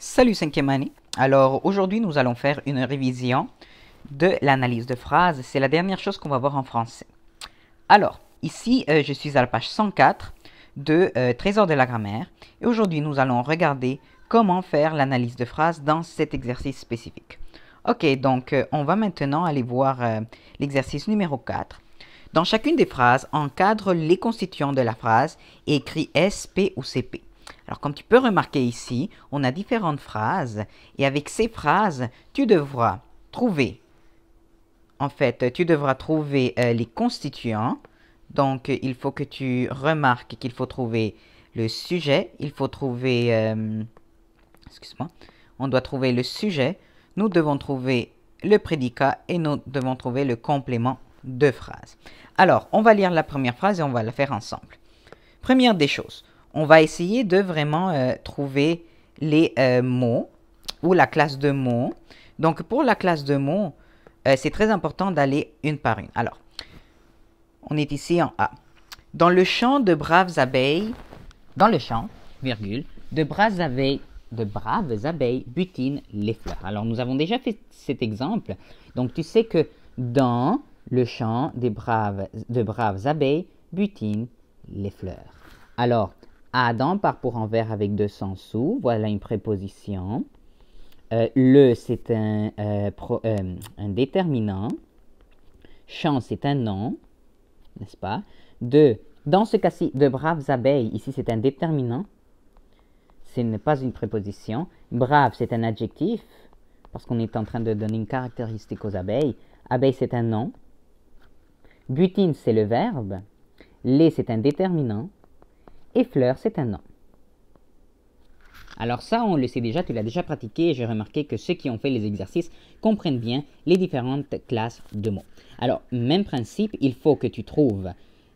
Salut cinquième année. Alors aujourd'hui nous allons faire une révision de l'analyse de phrases. C'est la dernière chose qu'on va voir en français. Alors ici je suis à la page 104 de Trésor de la grammaire et aujourd'hui nous allons regarder comment faire l'analyse de phrases dans cet exercice spécifique. Ok, donc on va maintenant aller voir l'exercice numéro 4. Dans chacune des phrases, encadre les constituants de la phrase et écris S, P ou CP. Alors, comme tu peux remarquer ici, on a différentes phrases et avec ces phrases, tu devras trouver, les constituants. Donc, il faut que tu remarques qu'il faut trouver le sujet, il faut trouver, excuse-moi, on doit trouver le sujet, nous devons trouver le prédicat et nous devons trouver le complément de phrase. Alors, on va lire la première phrase et on va la faire ensemble. Première des choses, on va essayer de vraiment trouver les mots ou la classe de mots. Donc, pour la classe de mots, c'est très important d'aller une par une. Alors, on est ici en A. Dans le champ de braves abeilles, dans le champ, virgule, de braves abeilles butinent les fleurs. Alors, nous avons déjà fait cet exemple. Donc, tu sais que dans le champ de braves abeilles butinent les fleurs. Alors, Adam part pour envers avec 200 sous. Voilà une préposition. Le, c'est un déterminant. Champ, c'est un nom, n'est-ce pas? Dans ce cas-ci, de braves abeilles, ici, c'est un déterminant. Ce n'est pas une préposition. Brave, c'est un adjectif, parce qu'on est en train de donner une caractéristique aux abeilles. Abeille, c'est un nom. Butine, c'est le verbe. Les, c'est un déterminant. Et fleur, c'est un nom. Alors ça, on le sait déjà, tu l'as déjà pratiqué et j'ai remarqué que ceux qui ont fait les exercices comprennent bien les différentes classes de mots. Alors, même principe, il faut que tu trouves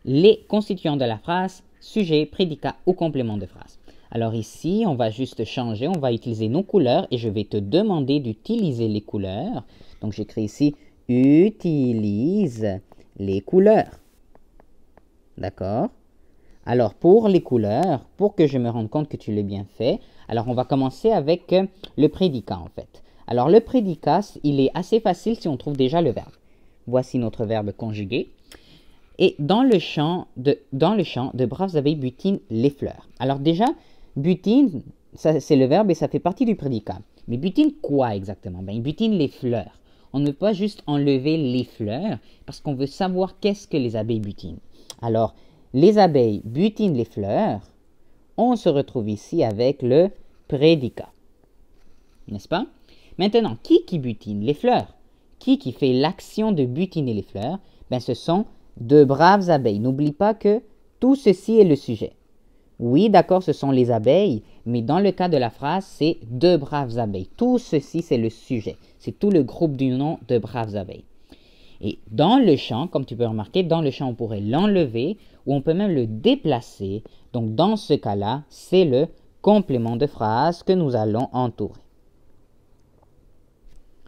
les constituants de la phrase, sujet, prédicat ou complément de phrase. Alors ici, on va juste changer, on va utiliser nos couleurs et je vais te demander d'utiliser les couleurs. Donc j'écris ici, utilise les couleurs. D'accord? Alors, pour les couleurs, pour que je me rende compte que tu l'as bien fait, alors on va commencer avec le prédicat en fait. Alors, le prédicat, il est assez facile si on trouve déjà le verbe. Voici notre verbe conjugué. Et dans le champ de braves abeilles butinent les fleurs. Alors déjà, butine, c'est le verbe et ça fait partie du prédicat. Mais butine quoi exactement? Ben, il butine les fleurs. On ne peut pas juste enlever les fleurs parce qu'on veut savoir qu'est-ce que les abeilles butinent. Alors, les abeilles butinent les fleurs, on se retrouve ici avec le prédicat. N'est-ce pas? Maintenant, qui butine les fleurs? Qui fait l'action de butiner les fleurs? Ben, ce sont de braves abeilles. N'oublie pas que tout ceci est le sujet. Oui, d'accord, ce sont les abeilles, mais dans le cas de la phrase, c'est de braves abeilles. Tout ceci, c'est le sujet. C'est tout le groupe du nom de braves abeilles. Et dans le champ, comme tu peux remarquer, dans le champ, on pourrait l'enlever ou on peut même le déplacer. Donc, dans ce cas-là, c'est le complément de phrase que nous allons entourer.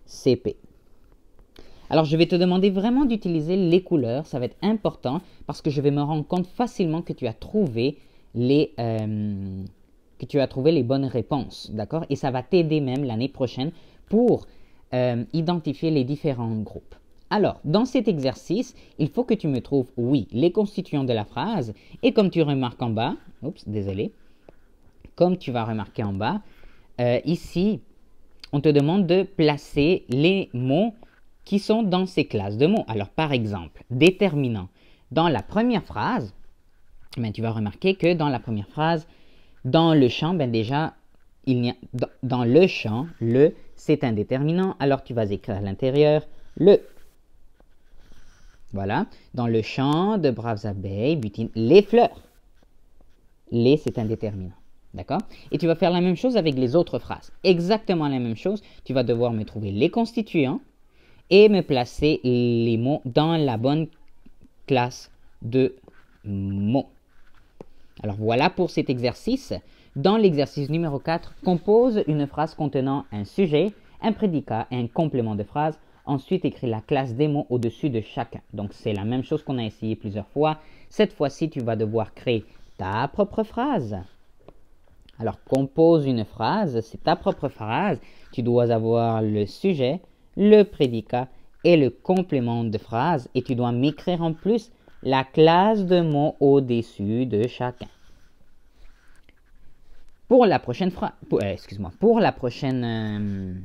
CP. Alors, je vais te demander vraiment d'utiliser les couleurs. Ça va être important parce que je vais me rendre compte facilement que tu as trouvé les bonnes réponses. D'accord? Et ça va t'aider même l'année prochaine pour identifier les différents groupes. Alors, dans cet exercice, il faut que tu me trouves, oui, les constituants de la phrase. Et comme tu remarques en bas, comme tu vas remarquer en bas, ici, on te demande de placer les mots qui sont dans ces classes de mots. Alors, par exemple, déterminant. Dans la première phrase, ben, tu vas remarquer que dans la première phrase, dans le champ, ben, déjà, dans le champ, le, c'est un déterminant. Alors, tu vas écrire à l'intérieur le. Voilà, dans le champ de braves abeilles butinent les fleurs. Les, c'est un déterminant. D'accord? Et tu vas faire la même chose avec les autres phrases. Exactement la même chose. Tu vas devoir me trouver les constituants et me placer les mots dans la bonne classe de mots. Alors voilà pour cet exercice. Dans l'exercice numéro 4, compose une phrase contenant un sujet, un prédicat et un complément de phrase. Ensuite, écris la classe des mots au-dessus de chacun. Donc, c'est la même chose qu'on a essayé plusieurs fois. Cette fois-ci, tu vas devoir créer ta propre phrase. Alors, compose une phrase, c'est ta propre phrase. Tu dois avoir le sujet, le prédicat et le complément de phrase. Et tu dois m'écrire en plus la classe de mots au-dessus de chacun. Pour la prochaine phrase, pour la prochaine,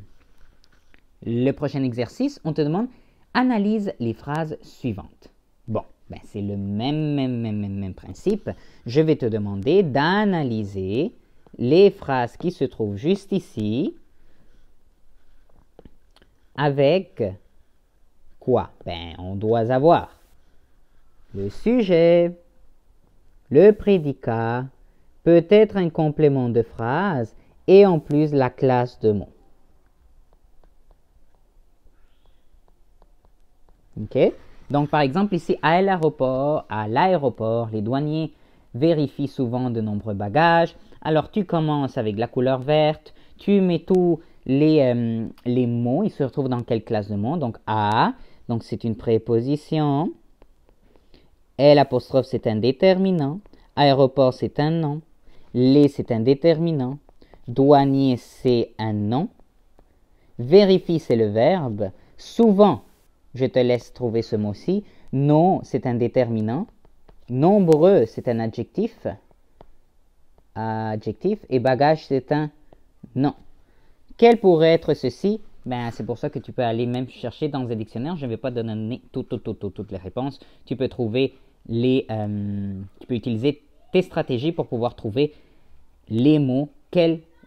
le prochain exercice, on te demande analyse les phrases suivantes. Bon, ben c'est le même principe. Je vais te demander d'analyser les phrases qui se trouvent juste ici avec quoi? Ben, on doit avoir le sujet, le prédicat, peut-être un complément de phrase et en plus la classe de mots. Ok? Donc, par exemple, ici, à l'aéroport, les douaniers vérifient souvent de nombreux bagages. Alors, tu commences avec la couleur verte, tu mets tous les mots, ils se retrouvent dans quelle classe de mots? Donc, à, donc c'est une préposition. L apostrophe, c'est un déterminant. Aéroport, c'est un nom. Les, c'est un déterminant. Douanier, c'est un nom. Vérifie, c'est le verbe. Souvent, je te laisse trouver ce mot-ci. Non, c'est un déterminant. Nombreux, c'est un adjectif. Et bagage, c'est un nom. Quel pourrait être ceci? Ben, c'est pour ça que tu peux aller même chercher dans un dictionnaire. Je ne vais pas te donner toutes les réponses. Tu peux trouver tu peux utiliser tes stratégies pour pouvoir trouver les mots,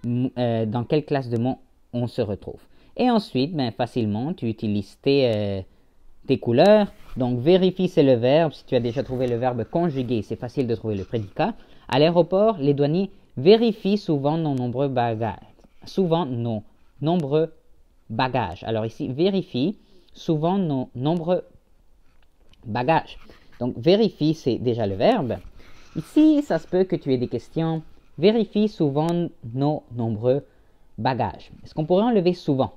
dans quelle classe de mots on se retrouve. Et ensuite, ben, facilement, tu utilises tes couleurs. Donc, vérifie, c'est le verbe. Si tu as déjà trouvé le verbe conjugué, c'est facile de trouver le prédicat. À l'aéroport, les douaniers vérifient souvent nos nombreux bagages. Alors ici, vérifie souvent nos nombreux bagages. Donc, vérifie, c'est déjà le verbe. Ici, ça se peut que tu aies des questions. Vérifie souvent nos nombreux bagages. Est-ce qu'on pourrait enlever souvent?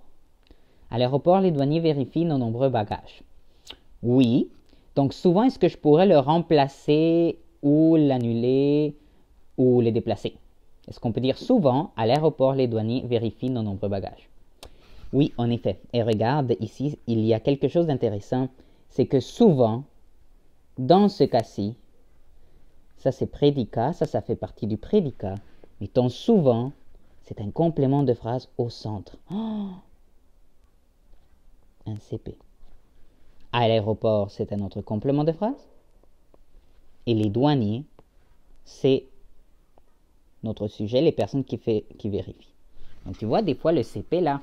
À l'aéroport, les douaniers vérifient nos nombreux bagages. Oui. Donc, souvent, est-ce que je pourrais le remplacer ou l'annuler ou le déplacer? Est-ce qu'on peut dire souvent, à l'aéroport, les douaniers vérifient nos nombreux bagages? Oui, en effet. Et regarde, ici, il y a quelque chose d'intéressant. C'est que souvent, dans ce cas-ci, ça c'est prédicat, ça fait partie du prédicat. Mais ton souvent, c'est un complément de phrase au centre. Oh, un CP. À l'aéroport, c'est un autre complément de phrase. Et les douaniers, c'est notre sujet, les personnes qui vérifient. Donc tu vois, des fois le CP là,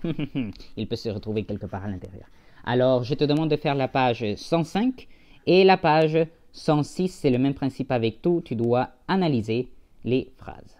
il peut se retrouver quelque part à l'intérieur. Alors je te demande de faire la page 105 et la page 106, c'est le même principe avec tout, tu dois analyser les phrases.